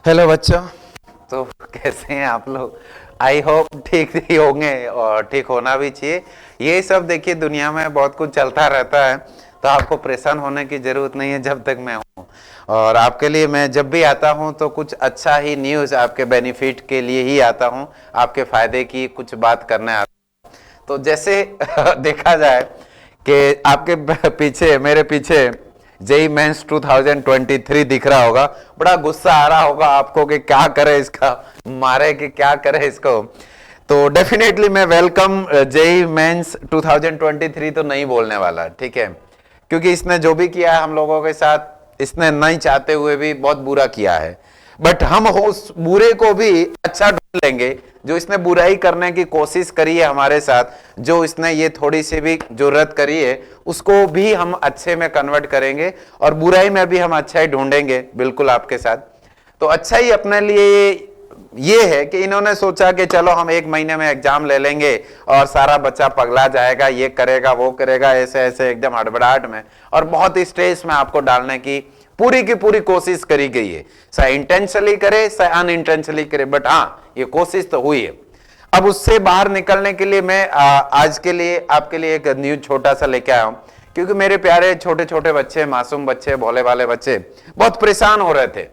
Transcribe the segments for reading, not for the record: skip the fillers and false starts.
Hello बच्चों। तो कैसे हैं आप लोग? आई होप ठीक ही होंगे और ठीक होना भी चाहिए। ये सब देखिए दुनिया में बहुत कुछ चलता रहता है, तो आपको परेशान होने की जरूरत नहीं है जब तक मैं हूँ। और आपके लिए मैं जब भी आता हूँ तो कुछ अच्छा ही न्यूज़ आपके बेनिफिट के लिए ही आता हूँ, आपके फायदे की कुछ बात करने आता हूँ। तो जैसे देखा जाए कि आपके पीछे, मेरे पीछे जेई मेंस 2023 दिख रहा होगा। बड़ा गुस्सा आ रहा होगा आपको कि क्या करे इसका, मारे कि क्या करे इसको। तो डेफिनेटली मैं वेलकम जेई मेंस 2023 तो नहीं बोलने वाला, ठीक है, क्योंकि इसने जो भी किया है हम लोगों के साथ, इसने नहीं चाहते हुए भी बहुत बुरा किया है। बट हम उस बुरे को भी अच्छा ढूंढ लेंगे। जो इसने बुराई करने की कोशिश करी है हमारे साथ, जो इसने ये थोड़ी सी भी जुर्रत करी है, उसको भी हम अच्छे में कन्वर्ट करेंगे और बुराई में भी हम अच्छा ही ढूंढेंगे, बिल्कुल आपके साथ। तो अच्छा ही अपने लिए ये है कि इन्होंने सोचा कि चलो हम 1 महीने में एग्जाम ले लेंगे और सारा बच्चा पगला जाएगा, ये करेगा वो करेगा, ऐसे ऐसे एकदम हड़बड़ाहट में और बहुत ही स्ट्रेस में आपको डालने की पूरी कोशिश करी गई है। चाहे इंटेंशनली करे चाहे अनइंटेंशनली करे, बट हाँ ये कोशिश तो हुई है। अब उससे बाहर निकलने के लिए मैं आज के लिए आपके लिए एक न्यूज छोटा सा लेके आया हूं, क्योंकि मेरे प्यारे छोटे छोटे बच्चे, मासूम बच्चे, भोले वाले बच्चे बहुत परेशान हो रहे थे।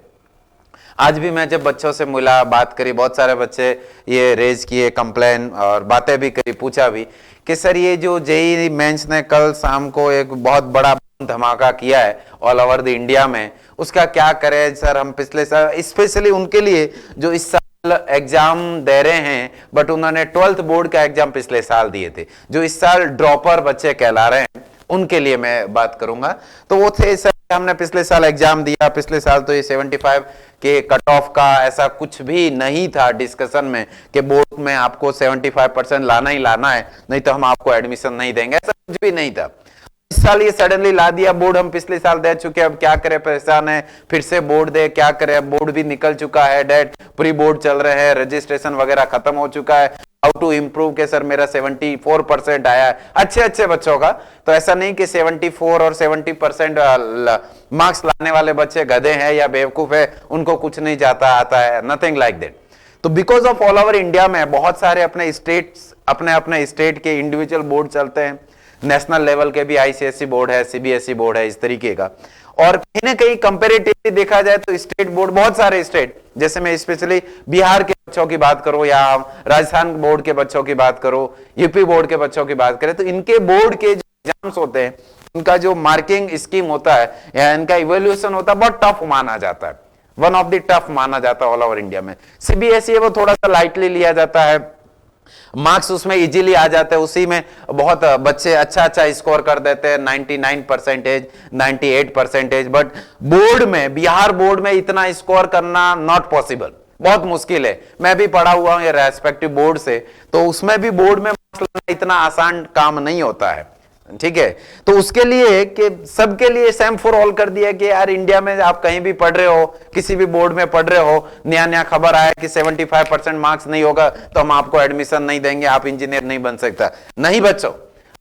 आज भी मैं जब बच्चों से मिला, बात करी, बहुत सारे बच्चे ये रेज किए कंप्लेन और बातें भी करी, पूछा भी कि सर ये जो जेई मेंस ने कल शाम को एक बहुत बड़ा धमाका किया है ऑल ओवर द इंडिया में, उसका क्या करें सर। हम पिछले साल स्पेशली उनके लिए जो इस साल एग्जाम दे रहे हैं, बट उन्होंने 12th बोर्ड का एग्जाम पिछले साल दिए थे, जो इस साल ड्रॉपर बच्चे कहला रहे हैं, उनके लिए मैं बात करूंगा। तो वो थे सर, हमने पिछले साल एग्जाम दिया, पिछले साल तो ये 75 के कट ऑफ का ऐसा कुछ भी नहीं था डिस्कशन में कि बोर्ड में आपको 75% लाना ही लाना है, नहीं तो हम आपको एडमिशन नहीं देंगे, ऐसा कुछ भी नहीं था। इस साल ये सडनली ला दिया बोर्ड। हम पिछले साल दे चुके, अब क्या करें, परेशान है, फिर से बोर्ड दे, क्या करें। बोर्ड भी निकल चुका है, डेट प्री बोर्ड चल रहे हैं, रजिस्ट्रेशन वगैरह खत्म हो चुका है। हाउ टू इम्प्रूव के सर मेरा 74% आया है अच्छे बच्चों का। तो ऐसा नहीं कि 74 और 70% मार्क्स लाने वाले बच्चे गधे हैं या बेवकूफ है, उनको कुछ नहीं जाता आता है, नथिंग लाइक दैट। तो because of all over India में बहुत सारे अपने स्टेट के इंडिविजुअल बोर्ड चलते हैं, नेशनल लेवल के भी आईसीएसई बोर्ड है, सीबीएसई बोर्ड है, इस तरीके का। और कहीं ना कहीं कंपैरेटिवली देखा जाए तो स्टेट बोर्ड, बहुत सारे स्टेट, जैसे मैं स्पेशली बिहार के बच्चों की बात करूं या राजस्थान बोर्ड के बच्चों की बात करूं, यूपी बोर्ड के बच्चों की बात करें, तो इनके बोर्ड के जो एग्जाम्स होते हैं, इनका जो मार्किंग स्कीम होता है या इनका इवेल्युएशन होता है, बहुत टफ माना जाता है, वन ऑफ द टफ माना जाता है ऑल ओवर इंडिया में। सीबीएसई वो थोड़ा सा लाइटली लिया जाता है, मार्क्स उसमें इजीली आ जाते हैं, उसी में बहुत बच्चे अच्छा स्कोर कर देते हैं, 99%, 98%। बट बोर्ड में, बिहार बोर्ड में इतना स्कोर करना नॉट पॉसिबल, बहुत मुश्किल है। मैं भी पढ़ा हुआ हूं ये रेस्पेक्टिव बोर्ड से, तो उसमें भी बोर्ड में मार्क्स लाना इतना आसान काम नहीं होता है, ठीक है। तो उसके लिए कि सबके लिए सेम फॉर ऑल कर दिया कि यार इंडिया में आप कहीं भी पढ़ रहे हो, किसी भी बोर्ड में पढ़ रहे हो, नया खबर आया कि 75% मार्क्स नहीं होगा तो हम आपको एडमिशन नहीं देंगे, आप इंजीनियर नहीं बन सकता। नहीं बच्चों,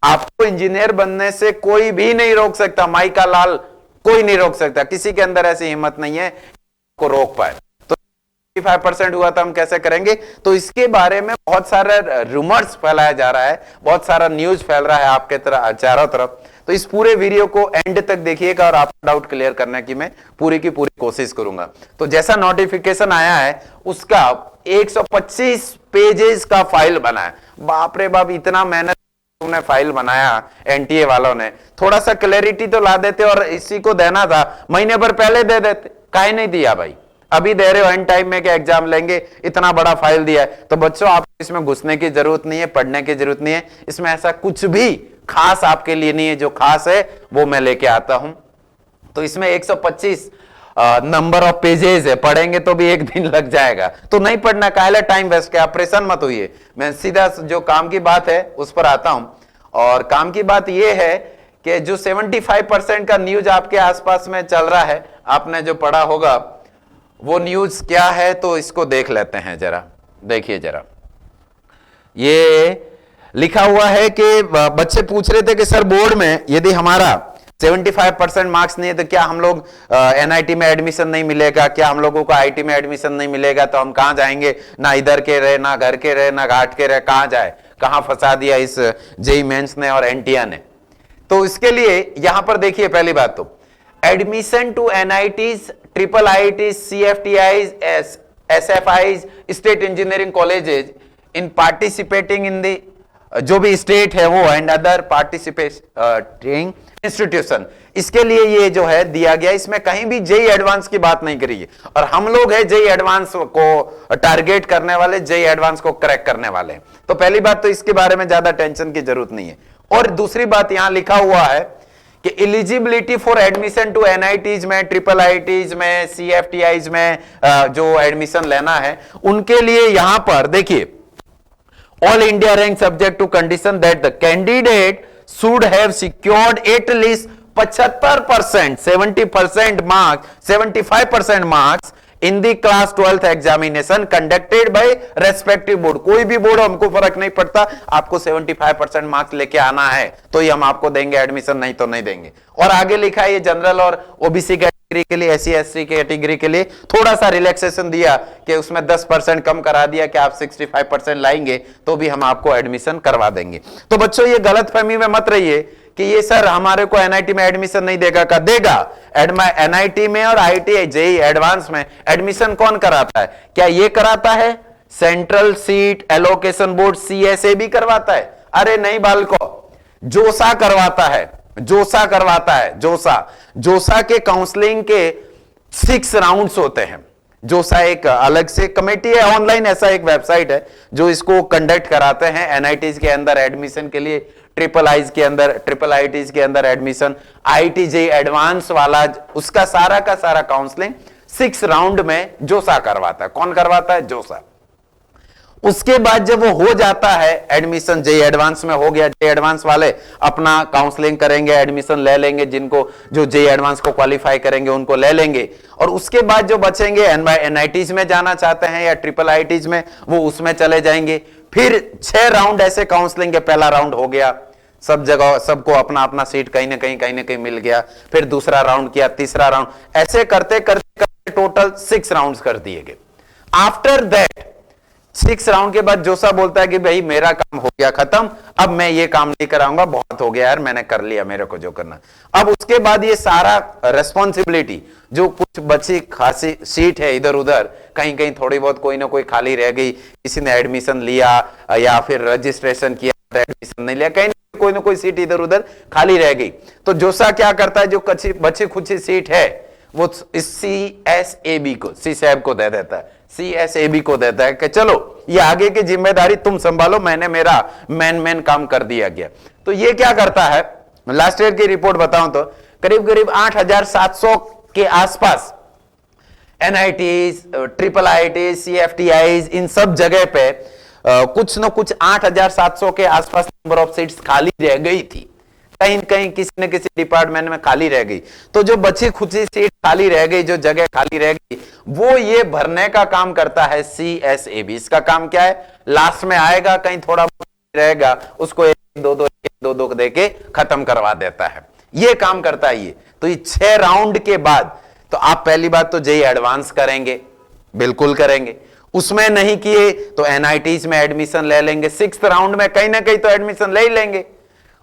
आपको इंजीनियर बनने से कोई भी नहीं रोक सकता, माई का लाल कोई नहीं रोक सकता, किसी के अंदर ऐसी हिम्मत नहीं है को रोक पाए। 5% हुआ था, हम कैसे करेंगे? तो इसके बारे में बहुत सारा रूमर्स फैलाया जा रहा है, बहुत सारा न्यूज फैल रहा है आपके चारों तरफ। तो इस पूरे वीडियो को एंड तक देखिएगा और आपका डाउट क्लियर करने की मैं पूरी की पूरी कोशिश करूंगा। तो जैसा नोटिफिकेशन आया है उसका 125 पेजेस का फाइल बना है। बाप रे बाप, इतना मेहनत तुमने फाइल बनाया एनटीए वालों ने, थोड़ा सा क्लैरिटी तो ला देते, और इसी को देना था महीने भर पहले दे देते, काहे नहीं दिया भाई? अभी दे रहे हो एंड टाइम में कि एग्जाम लेंगे, इतना बड़ा फाइल दिया है। तो बच्चों आपको इसमें घुसने की जरूरत नहीं है, पढ़ने की जरूरत नहीं है, इसमें ऐसा कुछ भी खास आपके लिए नहीं है। जो खास है वो मैं लेके आता हूं। तो इसमें 125 नंबर ऑफ पेजेस है, पढ़ेंगे तो भी 1 दिन लग जाएगा, तो नहीं पढ़ना, काहे टाइम वेस्ट किया, ऑपरेशन मत होइए। मैं सीधा जो काम की बात है उस पर आता हूं, और काम की बात यह है कि जो 75% का न्यूज आपके आसपास में चल रहा है, आपने जो पढ़ा होगा वो न्यूज क्या है, तो इसको देख लेते हैं जरा। देखिए जरा, ये लिखा हुआ है कि बच्चे पूछ रहे थे कि सर बोर्ड में यदि हमारा 75% मार्क्स नहीं है तो क्या हम लोग एनआईटी में एडमिशन नहीं मिलेगा, क्या हम लोगों को आईटी में एडमिशन नहीं मिलेगा, तो हम कहां जाएंगे? ना इधर के रहे, ना घर के रहे, ना घाट के रहे, कहां जाए? कहां फंसा दिया इस जेई मेंस ने और एनटीए ने। तो इसके लिए यहां पर देखिए, पहली बात तो admission to NITs, triple ITs, CFTIs, SFIs, state engineering colleges in participating in the, जो भी स्टेट है वो, एंड अदर पार्टिसिपेटिंग इंस्टीट्यूशन, इसके लिए ये जो है दिया गया। इसमें कहीं भी जेई एडवांस की बात नहीं करी है, और हम लोग है जेई एडवांस को टारगेट करने वाले, जेई एडवांस को क्रैक करने वाले। तो पहली बात तो इसके बारे में ज्यादा टेंशन की जरूरत नहीं है। और दूसरी बात यहां लिखा हुआ है कि eligibility for admission to NITs में, ट्रिपल आईटीज में, सीएफटीआईज में जो एडमिशन लेना है उनके लिए यहां पर देखिए, all India rank subject to condition that the candidate should have secured at least 75%, 70% marks, 75% marks in the class 12th examination conducted by respective board. कोई भी बोर्ड, हमको फर्क नहीं पड़ता, आपको 75% मार्क्स लेके आना है तो ही हम आपको देंगे एडमिशन, नहीं तो नहीं देंगे। और आगे लिखा है ये जनरल और ओबीसी कैटेगरी के लिए, एससी एसटी कैटेगरी के लिए थोड़ा सा रिलैक्सेशन दिया कि उसमें 10% कम करा दिया कि आप 65% लाएंगे तो भी हम आपको एडमिशन करवा देंगे। तो बच्चों ये गलतफहमी में मत रहिए कि ये सर हमारे को एनआईटी में एडमिशन नहीं देगा, का देगा। एनआईटी में और आईटी जेई एडवांस में एडमिशन कौन कराता है? क्या ये कराता है central seat allocation board, CSA भी करवाता है? अरे नहीं बालको, जोसा करवाता है, जोसा करवाता है। जोसा के काउंसलिंग के 6 राउंड्स होते हैं। जोसा एक अलग से कमेटी है, ऑनलाइन ऐसा एक वेबसाइट है जो इसको कंडक्ट कराते हैं एनआईटीज के अंदर एडमिशन के लिए, ट्रिपल आईटीज के अंदर एडमिशन, आईटी जे एडवांस वाला, उसका सारा का सारा काउंसलिंग 6 राउंड में जोसा करवाता है। कौन करवाता है? जोसा। उसके बाद जब वो हो जाता है एडमिशन, जे एडवांस में हो गया, जे एडवांस वाले अपना काउंसलिंग करेंगे, एडमिशन ले लेंगे, जिनको जो जे एडवांस को क्वालिफाई करेंगे उनको ले लेंगे। और उसके बाद जो बचेंगे एनआईटीज में जाना चाहते हैं या ट्रिपल आईटीज में, वो उसमें चले जाएंगे। फिर 6 राउंड ऐसे काउंसलिंग के, पहला राउंड हो गया, सब जगह सबको अपना अपना सीट कहीं ना कहीं मिल गया। फिर दूसरा राउंड किया, तीसरा राउंड, ऐसे करते करते टोटल 6 राउंड्स कर दिए गए। आफ्टर दैट 6 राउंड के बाद जोसा बोलता है कि भाई मेरा काम हो गया खत्म, अब मैं ये काम नहीं कराऊंगा, बहुत हो गया यार, मैंने कर लिया मेरे को जो करना। अब उसके बाद ये सारा रेस्पॉन्सिबिलिटी, जो कुछ बची खासी सीट है इधर उधर, कहीं कहीं थोड़ी बहुत कोई ना कोई खाली रह गई, किसी ने एडमिशन लिया या फिर रजिस्ट्रेशन किया, एडमिशन नहीं लिया, कहीं कोई ना कोई सीट इधर उधर खाली रह गई। तो जोसा क्या करता है, जो बची खुची सीट है वो सीएसएबी को, सीसैब को दे देता है, सीएसएबी को देता है कि चलो ये आगे की जिम्मेदारी तुम संभालो, मैंने मेरा मेन काम कर दिया गया। तो ये क्या करता है, लास्ट ईयर की रिपोर्ट बताऊं तो करीब 8700 के आसपास एनआईटीज, ट्रिपल आईटीज, सीएफटीआईज, इन सब जगह पे कुछ न कुछ 8700 के आसपास नंबर ऑफ सीट्स खाली रह गई थी, कहीं कहीं किसी न किसी डिपार्टमेंट में खाली रह गई। तो जो बची खुची सीट खाली रह गई, जो जगह खाली रह गई, वो ये भरने का काम करता है सीएसएबी। इसका काम क्या है, लास्ट में आएगा, कहीं थोड़ा रहेगा, उसको 1-2 देके खत्म करवा देता है, ये काम करता है ये। तो ये 6 राउंड के बाद तो आप पहली बात तो जेई एडवांस करेंगे, बिल्कुल करेंगे, उसमें नहीं किए तो एनआईटीज में एडमिशन ले लेंगे, 6th राउंड में कहीं ना कहीं तो एडमिशन ले ही लेंगे।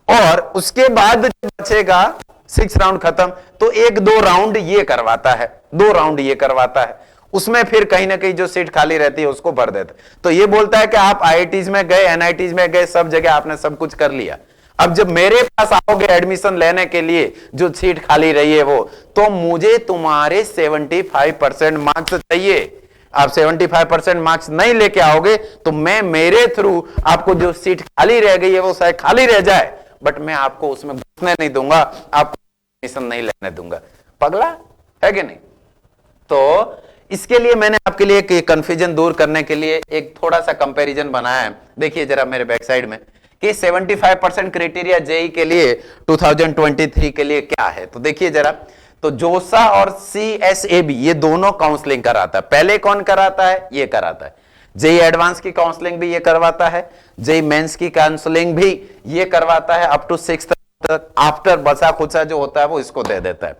और उसके बाद बचेगा 6 राउंड खत्म, तो 1-2 राउंड ये करवाता है, 2 राउंड ये करवाता है, उसमें फिर कहीं ना कहीं जो सीट खाली रहती है उसको भर देता है। तो ये बोलता है कि आप आईआईटीज में गए, एनआईटीज में गए, सब जगह आपने सब कुछ कर लिया, अब जब मेरे पास आओगे एडमिशन लेने के लिए, जो सीट खाली रही है वो, तो मुझे तुम्हारे 75% मार्क्स चाहिए। आप 75% मार्क्स नहीं लेके आओगे तो मैं मेरे थ्रू आपको जो सीट खाली रह गई है वो शायद खाली रह जाए, बट मैं आपको उसमें घुसने नहीं दूंगा, आपको एडमिशन नहीं लेने दूंगा। पगला है कि नहीं? तो इसके लिए मैंने आपके लिए एक कंफ्यूजन दूर करने के लिए एक थोड़ा सा कंपैरिजन बनाया है। देखिए जरा मेरे बैक साइड में कि 75% क्राइटेरिया जेई के लिए 2023 के लिए क्या है। तो देखिए जरा, तो जोसा और सीएसएबी ये दोनों काउंसलिंग कराता है। पहले कौन कराता है? ये कराता है। जेई एडवांस की काउंसलिंग भी ये करवाता है, जेई मेंस की काउंसलिंग भी ये करवाता है, अप टू 6th तक आफ्टर बचा खुचा जो होता है वो इसको दे देता है।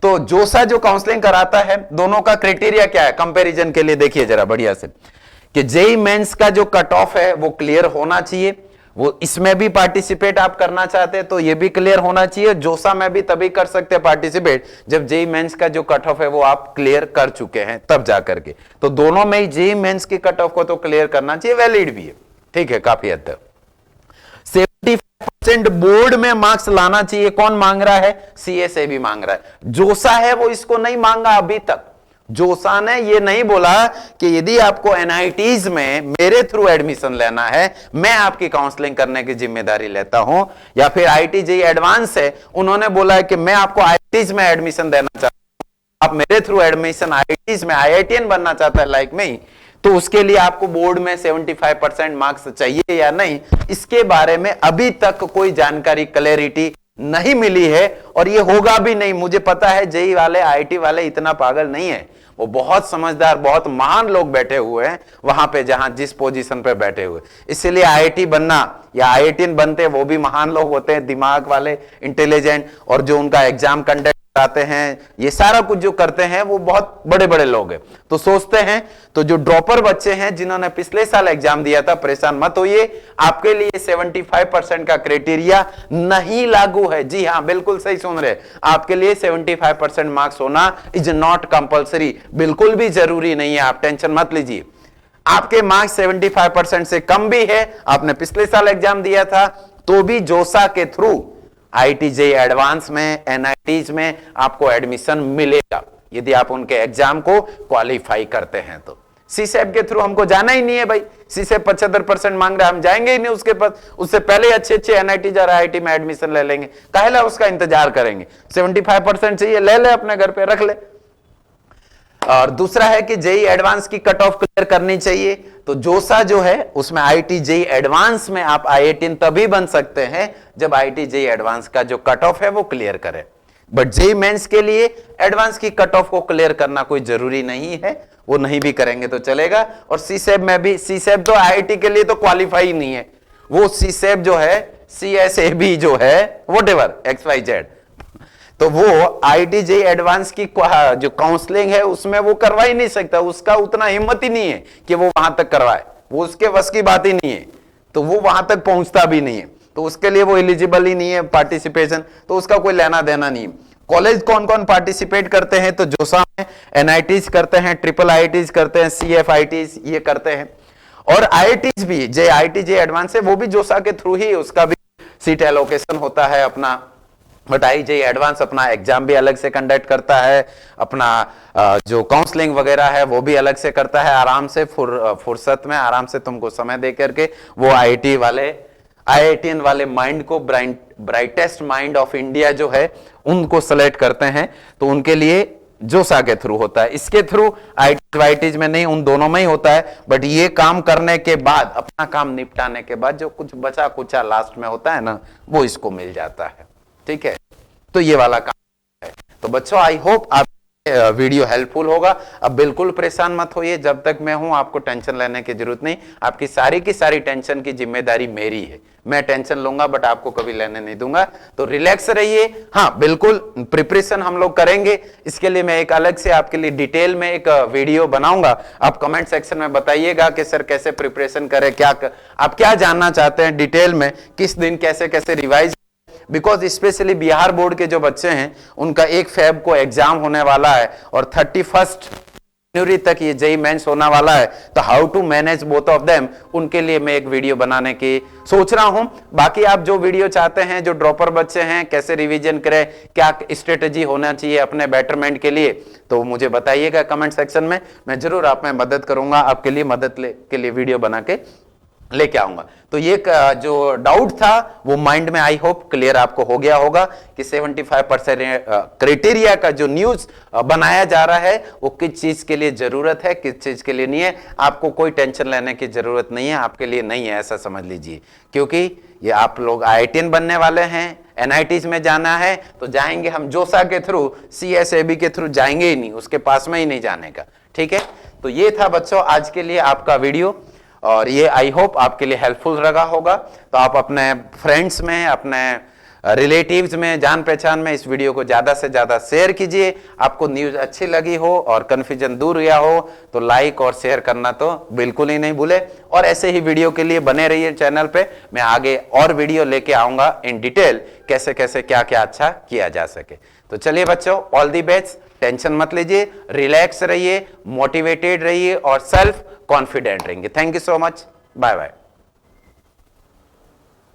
तो जोसा जो काउंसलिंग कराता है, दोनों का क्राइटेरिया क्या है कंपैरिजन के लिए, देखिए जरा बढ़िया से, कि जेई मेंस का जो कट ऑफ है वो क्लियर होना चाहिए। वो इसमें भी पार्टिसिपेट आप करना चाहते हैं तो ये भी क्लियर होना चाहिए। जोसा में भी तभी कर सकते हैं पार्टिसिपेट जब जेई मेंस का जो कट ऑफ है वो आप क्लियर कर चुके हैं तब जाकर के। तो दोनों में ही जेई मेंस की कट ऑफ को तो क्लियर करना चाहिए, वैलिड भी है, ठीक है काफी हद तक। 75% बोर्ड में मार्क्स लाना चाहिए, कौन मांग रहा है? सीएसए भी मांग रहा है। जोसा है वो इसको नहीं मांगा अभी तक। जोसा ने ये नहीं बोला कि यदि आपको एनआईटीज में मेरे थ्रू एडमिशन लेना है, मैं आपकी काउंसलिंग करने की जिम्मेदारी लेता हूं, या फिर आईआईटी जेईई एडवांस है, उन्होंने बोला है कि मैं आपको आईआईटीज में एडमिशन देना चाहता हूं, आप मेरे थ्रू एडमिशन आईआईटीज में आईआईटीएन बनना चाहता है लाइक में, तो उसके लिए आपको बोर्ड में 75% मार्क्स चाहिए या नहीं, इसके बारे में अभी तक कोई जानकारी क्लैरिटी नहीं मिली है, और ये होगा भी नहीं। मुझे पता है जेई वाले आईआईटी वाले इतना पागल नहीं है, वो बहुत समझदार बहुत महान लोग बैठे हुए हैं वहां पे जहां जिस पोजीशन पे बैठे हुए, इसलिए आईआईटी बनना या आईआईटीएन बनते वो भी महान लोग होते हैं, दिमाग वाले, इंटेलिजेंट, और जो उनका एग्जाम कंडक्ट आते हैं, ये सारा कुछ जो करते हैं वो बहुत बड़े बड़े लोग हैं। तो सोचते हैं, तो जो ड्रॉपर बच्चे हैं जिन्होंने पिछले साल एग्जाम दिया था, परेशान मत होइए, आपके लिए 75% का क्राइटेरिया नहीं लागू है। जी हां, बिल्कुल सही सुन रहे, आपके लिए 75% मार्क्स होना इज नॉट कंपल्सरी, बिल्कुल भी जरूरी नहीं है, आप टेंशन मत लीजिए। आपके मार्क्स 75% से कम भी है, आपने पिछले साल एग्जाम दिया था, तो भी जोसा के थ्रू आईआईटी जेईई एडवांस में, एनआईटीज में आपको एडमिशन मिलेगा यदि आप उनके एग्जाम को क्वालिफाई करते हैं। तो सीसेब के थ्रू हमको जाना ही नहीं है भाई, सीसेब 75% मांग रहा है, हम जाएंगे ही नहीं उसके पास, उससे पहले अच्छे एनआईटी या आईआईटी में एडमिशन ले लेंगे, काहेला उसका इंतजार करेंगे। 75% चाहिए, ले ले अपने घर पे रख ले। और दूसरा है कि जेईई एडवांस की कट ऑफ क्लियर करनी चाहिए। तो जोसा जो है उसमें आईआईटी जेईई एडवांस में आप आईआईटीएन तभी बन सकते हैं जब आईआईटी जेईई एडवांस का जो कट ऑफ है वो क्लियर करें, बट जेईई मेंस के लिए एडवांस की कट ऑफ को क्लियर करना कोई जरूरी नहीं है, वो नहीं भी करेंगे तो चलेगा। और सीसेब में भी, सीसेब तो आईआईटी के लिए तो क्वालिफाई नहीं है, वो सीसेब जो है, सीएसएबी जो है, व्हाटएवर XYZ, तो वो आईआईटी जेईई एडवांस की जो काउंसलिंग है उसमें वो करवा ही नहीं सकता, उसका उतना हिम्मत ही नहीं है कि वो वहां तक करवाए, वो उसके बस की बात ही नहीं है, तो वो वहां तक पहुंचता भी नहीं है, तो उसके लिए वो एलिजिबल ही नहीं है पार्टिसिपेशन, तो उसका कोई लेना देना नहीं है। कॉलेज कौन कौन पार्टिसिपेट करते हैं? तो जोसा में एनआईटीज करते हैं, ट्रिपल आईआईटीज करते हैं, सीएफआईटीज ये करते हैं, और आईआईटीज भी, जे आईआईटी जेईई एडवांस है वो भी जोसा के थ्रू ही, उसका भी सीट एलोकेशन होता है अपना, बट आईआईटी एडवांस अपना एग्जाम भी अलग से कंडक्ट करता है, अपना जो काउंसलिंग वगैरह है वो भी अलग से करता है, आराम से फुर्सत में आराम से तुमको समय दे करके वो आईआईटी वाले, आईआईटीएन वाले माइंड को, ब्राइटेस्ट माइंड ऑफ इंडिया जो है उनको सेलेक्ट करते हैं, तो उनके लिए जोसा के थ्रू होता है। इसके थ्रू आईआईटीज में नहीं, उन दोनों में ही होता है, बट ये काम करने के बाद, अपना काम निपटाने के बाद जो कुछ बचा कुचा लास्ट में होता है ना, वो इसको मिल जाता है, ठीक है। तो ये वाला काम है। तो बच्चों, आई होप आप वीडियो हेल्पफुल होगा। अब बिल्कुल परेशान मत होइए, जब तक मैं हूं आपको टेंशन लेने की जरूरत नहीं, आपकी सारी की सारी टेंशन की जिम्मेदारी मेरी है, मैं टेंशन लूंगा बट आपको कभी लेने नहीं दूंगा, तो रिलैक्स रहिए। हाँ बिल्कुल, प्रिपरेशन हम लोग करेंगे, इसके लिए मैं एक अलग से आपके लिए डिटेल में एक वीडियो बनाऊंगा, आप कमेंट सेक्शन में बताइएगा कि सर कैसे प्रिपरेशन करें, क्या आप क्या जानना चाहते हैं डिटेल में, किस दिन कैसे कैसे revise, because specially Bihar board के जो बच्चे हैं उनका 1 फेब को एग्जाम होने वाला है और 31 जनवरी तक ये जेईई मेंस होने वाला है, तो how to manage both of them, उनके लिए मैं एक वीडियो बनाने की सोच रहा हूं। बाकी आप जो वीडियो चाहते हैं, जो ड्रॉपर बच्चे हैं कैसे रिवीजन करें, क्या स्ट्रेटेजी होना चाहिए अपने बेटरमेंट के लिए, तो मुझे बताइएगा कमेंट सेक्शन में, मैं जरूर आप में मदद करूंगा, आपके लिए मदद के लिए वीडियो बना के लेके आऊंगा। तो ये जो डाउट था वो माइंड में आई होप क्लियर आपको हो गया होगा कि 75% क्राइटेरिया का जो न्यूज बनाया जा रहा है वो किस चीज के लिए जरूरत है, किस चीज के लिए नहीं है। आपको कोई टेंशन लेने की जरूरत नहीं है, आपके लिए नहीं है, ऐसा समझ लीजिए, क्योंकि ये आप लोग आईआईटीएन बनने वाले हैं, एनआईटीज में जाना है तो जाएंगे हम जोसा के थ्रू, सीएसएबी के थ्रू जाएंगे ही नहीं, उसके पास में ही नहीं जाने का, ठीक है। तो ये था बच्चों आज के लिए आपका वीडियो, और ये आई होप आपके लिए हेल्पफुल रहा होगा। तो आप अपने फ्रेंड्स में, अपने रिलेटिव्स में, जान पहचान में इस वीडियो को ज्यादा से ज्यादा शेयर कीजिए। आपको न्यूज अच्छी लगी हो और कंफ्यूजन दूर हुआ हो तो लाइक और शेयर करना तो बिल्कुल ही नहीं भूले। और ऐसे ही वीडियो के लिए बने रहिए चैनल पे, मैं आगे और वीडियो लेके आऊंगा इन डिटेल, कैसे कैसे क्या क्या अच्छा किया जा सके। तो चलिए बच्चों, ऑल दी बेस्ट, टेंशन मत लीजिए, रिलैक्स रहिए, मोटिवेटेड रहिए और सेल्फ कॉन्फिडेंट रहेंगे। Thank you so much, bye bye.